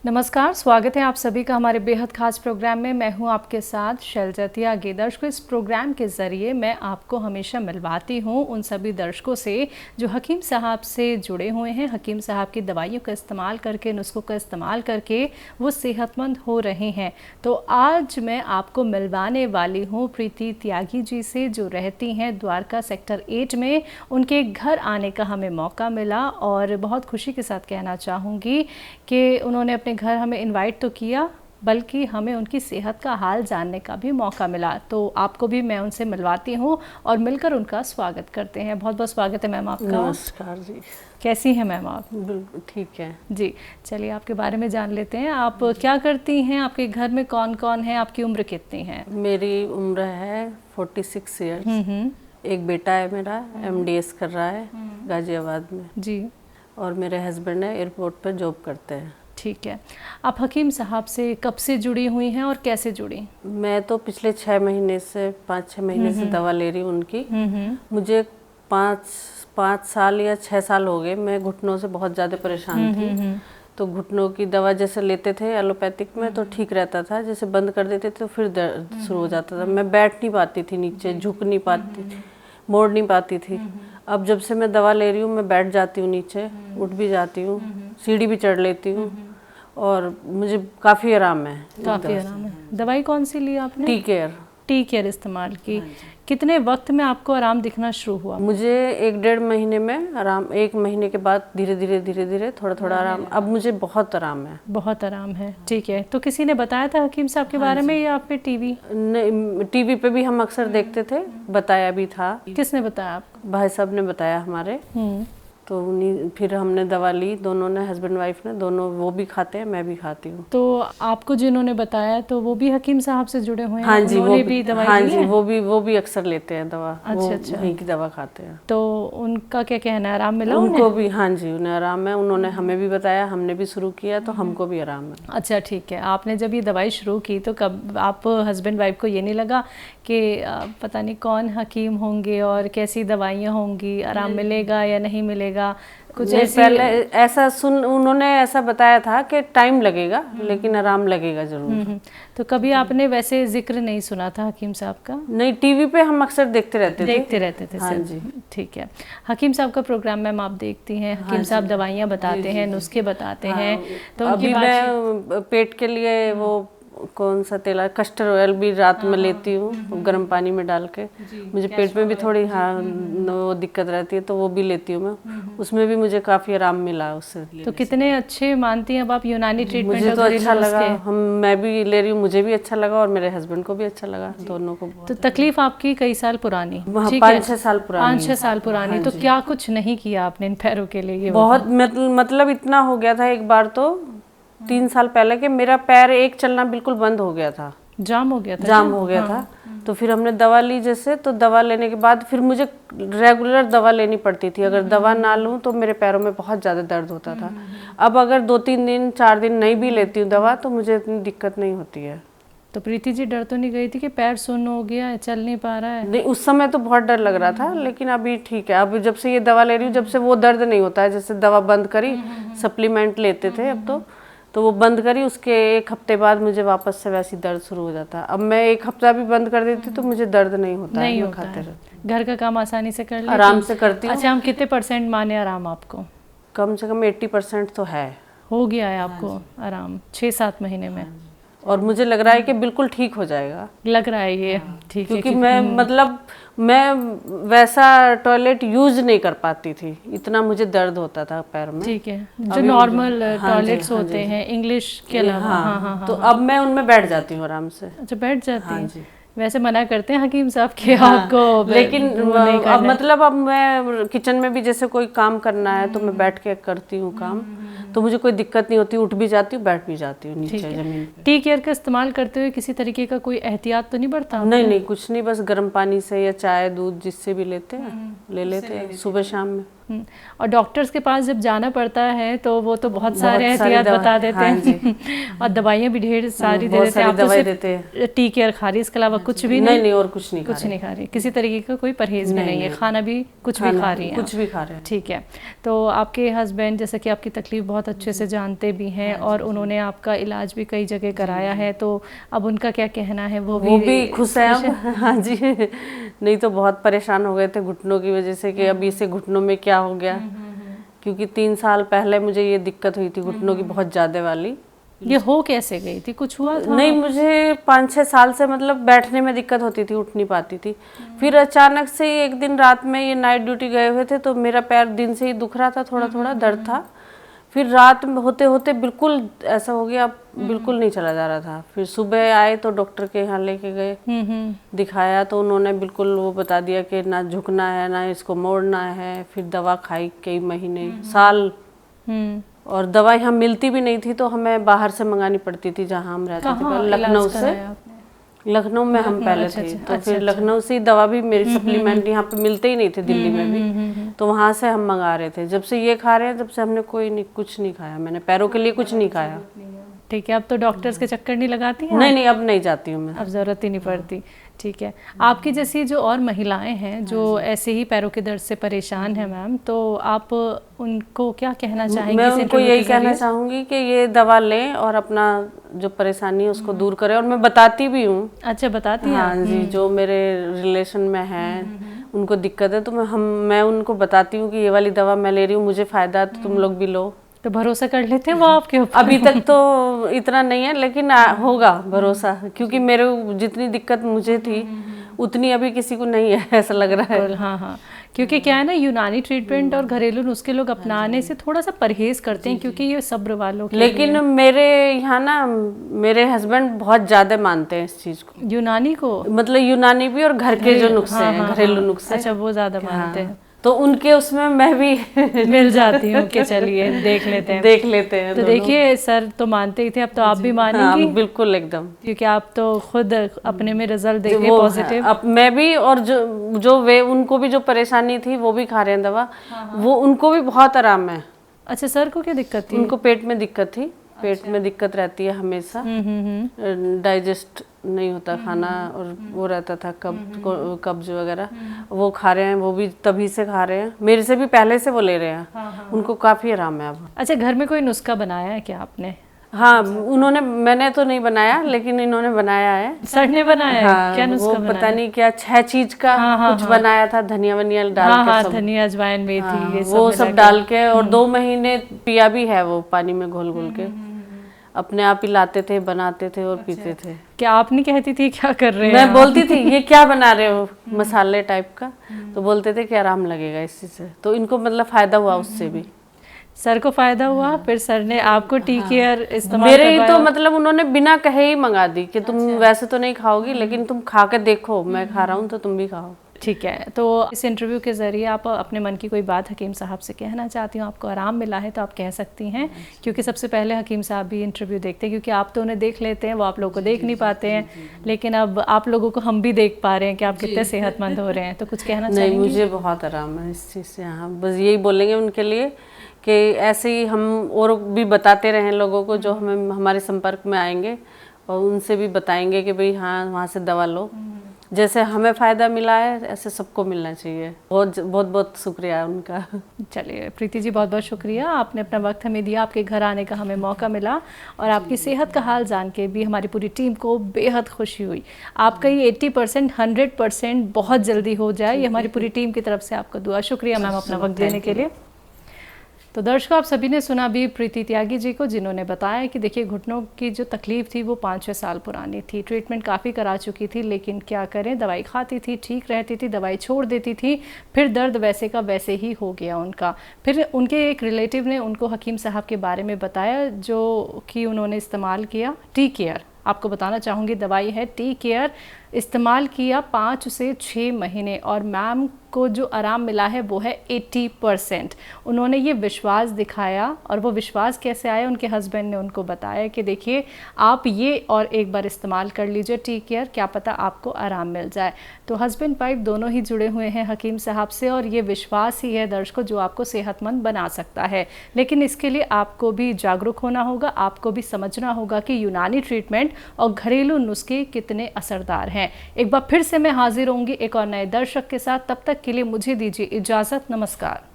नमस्कार, स्वागत है आप सभी का हमारे बेहद खास प्रोग्राम में। मैं हूं आपके साथ शैलजा त्यागी। दर्शकों, इस प्रोग्राम के ज़रिए मैं आपको हमेशा मिलवाती हूं उन सभी दर्शकों से जो हकीम साहब से जुड़े हुए हैं, हकीम साहब की दवाइयों का इस्तेमाल करके, नुस्खों का इस्तेमाल करके वो सेहतमंद हो रहे हैं। तो आज मैं आपको मिलवाने वाली हूँ प्रीति त्यागी जी से, जो रहती हैं द्वारका सेक्टर 8 में। उनके घर आने का हमें मौका मिला और बहुत खुशी के साथ कहना चाहूँगी कि उन्होंने अपने घर हमें इनवाइट तो किया, बल्कि हमें उनकी सेहत का हाल जानने का भी मौका मिला। तो आपको भी मैं उनसे मिलवाती हूँ और मिलकर उनका स्वागत करते हैं। बहुत बहुत स्वागत है मैम आपका। नमस्कार जी। कैसी हैं मैम आप? बिल्कुल ठीक है जी, चलिए आपके बारे में जान लेते हैं। आप क्या करती हैं? आपके घर में कौन कौन है? आपकी उम्र कितनी है? मेरी उम्र है 46 ईयर्स। एक बेटा है मेरा, MDS कर रहा है गाजियाबाद में जी। और मेरे हस्बैंड है एयरपोर्ट पर जॉब करते हैं। ठीक है। आप हकीम साहब से कब से जुड़ी हुई हैं और कैसे जुड़ी? मैं तो पिछले 6 महीने से 5-6 महीने से दवा ले रही हूँ उनकी। मुझे 5 साल या 6 साल हो गए। मैं घुटनों से बहुत ज़्यादा परेशान थी। तो घुटनों की दवा जैसे लेते थे एलोपैथिक में तो ठीक रहता था, जैसे बंद कर देते तो फिर दर्द शुरू हो जाता था। मैं बैठ नहीं पाती थी, नीचे झुक नहीं पाती, मोड़ नहीं पाती थी। अब जब से मैं दवा ले रही हूँ मैं बैठ जाती हूँ, नीचे उठ भी जाती हूँ, सीढ़ी भी चढ़ लेती हूँ और मुझे काफ़ी आराम है। काफ़ी आराम है। दवाई कौन सी ली आपने? टी केयर इस्तेमाल की। कितने वक्त में आपको आराम दिखना शुरू हुआ? मुझे 1-1.5 महीने में आराम, 1 महीने के बाद धीरे धीरे थोड़ा थोड़ा आराम। अब मुझे बहुत आराम है। बहुत आराम है। ठीक है। तो किसी ने बताया था हकीम साहब के बारे में या फिर टीवी? नहीं, टीवी पे भी हम अक्सर देखते थे, बताया भी था। किसने बताया आपको? भाई साहब ने बताया हमारे। तो उन्हीं फिर हमने दवा ली, दोनों ने, हस्बैंड वाइफ ने दोनों। वो भी खाते हैं, मैं भी खाती हूँ। तो आपको जिन्होंने बताया तो वो भी हकीम साहब से जुड़े हुए हैं? हाँ जी, वो भी दवाई हाँ ली जी, है? वो भी अक्सर लेते हैं दवा। अच्छा। वहीं की दवा खाते हैं। तो उनका क्या कहना है, आराम मिला उनको उन्हें? भी, हाँ जी, उन्हें आराम है। उन्होंने हमें भी बताया, हमने भी शुरू किया तो हमको भी आराम है। अच्छा, ठीक है। आपने जब ये दवाई शुरू की तो कब आप हस्बैंड वाइफ को ये नहीं लगा कि पता नहीं कौन हकीम होंगे और कैसी दवाइयाँ होंगी, आराम मिलेगा या नहीं मिलेगा? कुछ ऐसी पहले ऐसा उन्होंने ऐसा बताया था कि टाइम लगेगा लेकिन आराम लगेगा जरूर। तो कभी आपने वैसे जिक्र नहीं सुना था हकीम साहब का? नहीं, टीवी पे हम अक्सर देखते रहते थे। हाँ जी। ठीक है। हकीम साहब का प्रोग्राम मैम आप देखती हैं? हकीम साहब दवाइयाँ बताते हैं, नुस्खे बताते हैं। तो अभी मैं पेट के लिए वो कौन सा तेल है, कस्टर ऑयल भी रात में लेती हूँ, गर्म पानी में डाल के। मुझे पेट में भी थोड़ी वो दिक्कत रहती है तो वो भी लेती हूँ मैं। उसमें भी मुझे काफ़ी आराम मिला उससे। तो कितने अच्छे मानती हैं अब आप यूनानी ट्रीटमेंट? मुझे तो अच्छा लगा, मैं भी ले रही हूँ, मुझे भी अच्छा लगा और मेरे हस्बैंड को भी अच्छा लगा, दोनों को। तो तकलीफ आपकी कई साल पुरानी? 5-6 साल पुरानी। 5-6 साल पुरानी। तो क्या कुछ नहीं किया आपने इन पैरों के लिए? बहुत मतलब इतना हो गया था एक बार तो 3 साल पहले कि मेरा पैर एक चलना बिल्कुल बंद हो गया था, जाम हो गया था। तो फिर हमने दवा ली जैसे, तो दवा लेने के बाद फिर मुझे रेगुलर दवा लेनी पड़ती थी। अगर दवा ना लूँ तो मेरे पैरों में बहुत ज़्यादा दर्द होता था। अब अगर 2-3 दिन 4 दिन नहीं भी लेती हूँ दवा तो मुझे इतनी दिक्कत नहीं होती है। तो प्रीति जी डर तो नहीं गई थी कि पैर सुन्न हो गया है, चल नहीं पा रहा है? नहीं, उस समय तो बहुत डर लग रहा था, लेकिन अभी ठीक है। अब जब से ये दवा ले रही हूँ, जब से वो दर्द नहीं होता है। जैसे दवा बंद करी, सप्लीमेंट लेते थे अब तो वो बंद करी, उसके 1 हफ्ते बाद मुझे वापस से वैसी दर्द शुरू हो जाता है। अब मैं 1 हफ्ता भी बंद कर देती तो मुझे दर्द नहीं होता है, खाते रहती। घर का काम आसानी से कर लेती? आराम से करती हूँ। अच्छा, हम कितने % माने आराम आपको? कम से कम 80% तो है। हो गया है आपको आराम 6-7 महीने में? और मुझे लग रहा है कि बिल्कुल ठीक हो जाएगा। लग रहा है ये ठीक है, क्योंकि मैं वैसा टॉयलेट यूज नहीं कर पाती थी, इतना मुझे दर्द होता था पैर में। ठीक है, जो नॉर्मल टॉयलेट्स होते हैं इंग्लिश के अलावा। हाँ। तो अब मैं उनमें बैठ जाती हूँ आराम से। अच्छा, बैठ जाती हैं? वैसे मना करते हैं हकीम साहब के आपको, लेकिन अब मतलब अब मैं किचन में भी जैसे कोई काम करना है तो मैं बैठ के करती हूँ काम, तो मुझे कोई दिक्कत नहीं होती। उठ भी जाती हूँ, बैठ भी जाती हूँ नीचे जमीन पे। टी केयर का इस्तेमाल करते हुए किसी तरीके का कोई एहतियात तो नहीं बरता? नहीं, कुछ नहीं, बस गर्म पानी से या चाय दूध जिससे भी लेते हैं ले लेते हैं सुबह शाम में। और डॉक्टर्स के पास जब जाना पड़ता है तो वो तो बहुत सारे एहतियात बता देते हैं और दवाइयाँ भी ढेर सारी दे देते हैं। आप तो सिर्फ टी केयर खा रही, इसके अलावा कुछ भी नहीं? और कुछ नहीं खा रही, किसी तरीके का कोई परहेज भी नहीं है, खाना भी कुछ भी खा रही है? कुछ भी खा रहे हैं। ठीक है। तो आपके हस्बैंड जैसे कि आपकी तकलीफ बहुत अच्छे से जानते भी हैं और उन्होंने आपका इलाज भी कई जगह कराया है, तो अब उनका क्या कहना है? वो भी खुश है अब। हाँ जी, नहीं तो बहुत परेशान हो गए थे घुटनों की वजह से कि अभी से घुटनों में क्या हो गया, क्योंकि 3 साल पहले मुझे ये दिक्कत हुई थी घुटनों की बहुत ज्यादा वाली। ये हो कैसे गई थी, कुछ हुआ था? नहीं, मुझे 5-6 साल से मतलब बैठने में दिक्कत होती थी, उठ नहीं पाती थी। फिर अचानक से एक दिन रात में, ये नाइट ड्यूटी गए हुए थे, तो मेरा पैर दिन से ही दुख रहा था, थोड़ा थोड़ा दर्द था। फिर रात में होते होते बिल्कुल ऐसा हो गया, बिल्कुल नहीं चला जा रहा था। फिर सुबह आए तो डॉक्टर के यहाँ लेके गए, दिखाया तो उन्होंने बिल्कुल वो बता दिया कि ना झुकना है ना इसको मोड़ना है। फिर दवा खाई कई महीने, साल, और दवा यहाँ मिलती भी नहीं थी तो हमें बाहर से मंगानी पड़ती थी जहाँ हम रहते थे, लखनऊ से। लखनऊ में हम पहले थे, तो फिर लखनऊ से दवा भी, मेरी सप्लीमेंट यहाँ पे मिलते ही नहीं थे दिल्ली में भी, तो वहाँ से हम मंगा रहे थे। जब से ये खा रहे हैं तब से हमने कुछ नहीं खाया, मैंने पैरों के लिए कुछ नहीं खाया। ठीक है। अब तो डॉक्टर्स के चक्कर नहीं लगाती हैं? नहीं, अब नहीं जाती हूँ मैं, अब जरूरत ही नहीं पड़ती। ठीक है। आपकी जैसी जो और महिलाएं हैं जो ऐसे ही पैरों के दर्द से परेशान हैं मैम, तो आप उनको क्या कहना चाहेंगी? मैं उनको यही कहना चाहूँगी कि ये दवा लें और अपना जो परेशानी है उसको दूर करें, और मैं बताती भी हूँ। अच्छा, बताती हैं? हाँ जी, जो मेरे रिलेशन में हैं उनको दिक्कत है तो मैं उनको बताती हूँ कि ये वाली दवा मैं ले रही हूँ, मुझे फ़ायदा, तो तुम लोग भी लो। तो भरोसा कर लेते हैं वो आपके ऊपर? अभी तक तो इतना नहीं है, लेकिन होगा भरोसा, क्योंकि मेरे जितनी दिक्कत मुझे थी उतनी अभी किसी को नहीं है, ऐसा लग रहा है। हाँ, क्योंकि क्या है ना, यूनानी ट्रीटमेंट और घरेलू नुस्खे लोग अपनाने से थोड़ा सा परहेज करते हैं, क्योंकि ये सब्र वालों के लेकिन मेरे यहाँ ना, मेरे हस्बैंड बहुत ज्यादा मानते हैं इस चीज को, यूनानी को, मतलब यूनानी भी और घर के जो नुस्खे हैं, घरेलू नुस्खे। अच्छा, वो ज्यादा मानते हैं, तो उनके उसमें मैं भी मिल जाती हूँ कि चलिए देख लेते हैं। तो देखिए, सर तो मानते ही थे, अब तो आप भी मानेंगी? हाँ, बिल्कुल, एकदम, क्योंकि आप तो खुद अपने में रिजल्ट देख रहे पॉजिटिव। अब मैं भी, और जो वे उनको भी जो परेशानी थी वो भी खा रहे हैं दवा, वो उनको भी बहुत आराम है। अच्छा, सर को क्या दिक्कत थी? उनको पेट में दिक्कत थी, पेट में दिक्कत रहती है हमेशा, डाइजेस्ट नहीं होता खाना, और वो रहता था कब्ज वगैरह। वो खा रहे हैं, वो भी तभी से खा रहे हैं, मेरे से भी पहले से वो ले रहे हैं। उनको काफी आराम है अब। अच्छा, घर में कोई नुस्खा बनाया है क्या आपने? हाँ, मैंने तो नहीं बनाया, लेकिन इन्होंने बनाया है। सर ने बनाया है? क्या नुस्खा बनाया? पता नहीं क्या 6 चीज का कुछ बनाया था, धनिया वनिया डाल के, सब धनिया, अजवाइन, मेथी, ये वो सब डाल के, और 2 महीने पिया भी है वो, पानी में घोल के अपने आप ही लाते थे, बनाते थे और पीते थे। क्या आप नहीं कहती थी क्या कर रहे हैं? मैं बोलती थी ये क्या बना रहे हो, मसाले टाइप का, तो बोलते थे कि आराम लगेगा इससे से, तो इनको मतलब फायदा हुआ उससे भी। सर को फायदा हुआ, फिर सर ने आपको टी केयर इस्तेमाल मेरे तो मतलब उन्होंने बिना कहे ही मंगा दी कि तुम वैसे तो नहीं खाओगी, लेकिन तुम खा के देखो, मैं खा रहा हूँ तो तुम भी खाओ। ठीक है। तो इस इंटरव्यू के ज़रिए आप अपने मन की कोई बात हकीम साहब से कहना चाहती हूँ, आपको आराम मिला है तो आप कह सकती हैं, क्योंकि सबसे पहले हकीम साहब भी इंटरव्यू देखते हैं, क्योंकि आप तो उन्हें देख लेते हैं, वो आप लोगों को देख नहीं पाते हैं, लेकिन अब आप लोगों को हम भी देख पा रहे हैं कि आप कितने सेहतमंद हो रहे हैं। तो कुछ कहना चाहेंगे? नहीं, मुझे बहुत आराम है इस चीज़ से। हाँ, बस यही बोलेंगे उनके लिए कि ऐसे ही हम और भी बताते रहें लोगों को जो हमें हमारे संपर्क में आएंगे, और उनसे भी बताएंगे कि भाई हाँ, वहाँ से दवा लो, जैसे हमें फ़ायदा मिला है ऐसे सबको मिलना चाहिए। बहुत बहुत बहुत शुक्रिया उनका। चलिए प्रीति जी, बहुत बहुत शुक्रिया, आपने अपना वक्त हमें दिया, आपके घर आने का हमें मौका मिला, और आपकी सेहत का हाल जान के भी हमारी पूरी टीम को बेहद खुशी हुई। आपका ये 80% 100% बहुत जल्दी हो जाए, ये हमारी पूरी टीम की तरफ से आपका दुआ। शुक्रिया मैम अपना वक्त देने के लिए। तो दर्शकों, आप सभी ने सुना भी प्रीति त्यागी जी को, जिन्होंने बताया कि देखिए, घुटनों की जो तकलीफ थी वो 5-6 साल पुरानी थी, ट्रीटमेंट काफ़ी करा चुकी थी, लेकिन क्या करें, दवाई खाती थी, ठीक रहती थी, दवाई छोड़ देती थी, फिर दर्द वैसे का वैसे ही हो गया उनका। फिर उनके एक रिलेटिव ने उनको हकीम साहब के बारे में बताया, जो कि उन्होंने इस्तेमाल किया टी केयर। आपको बताना चाहूँगी, दवाई है टी केयर, इस्तेमाल किया 5 से 6 महीने और मैम को जो आराम मिला है वो है 80%। उन्होंने ये विश्वास दिखाया, और वो विश्वास कैसे आया, उनके हस्बैंड ने उनको बताया कि देखिए आप ये और एक बार इस्तेमाल कर लीजिए टी केयर, क्या पता आपको आराम मिल जाए। तो हस्बैंड वाइफ दोनों ही जुड़े हुए हैं हकीम साहब से, और ये विश्वास ही है दर्शकों जो आपको सेहतमंद बना सकता है। लेकिन इसके लिए आपको भी जागरूक होना होगा, आपको भी समझना होगा कि यूनानी ट्रीटमेंट और घरेलू नुस्खे कितने असरदार हैं। एक बार फिर से मैं हाजिर होंगी एक और नए दर्शक के साथ, तब तक के लिए मुझे दीजिए इजाज़त। नमस्कार।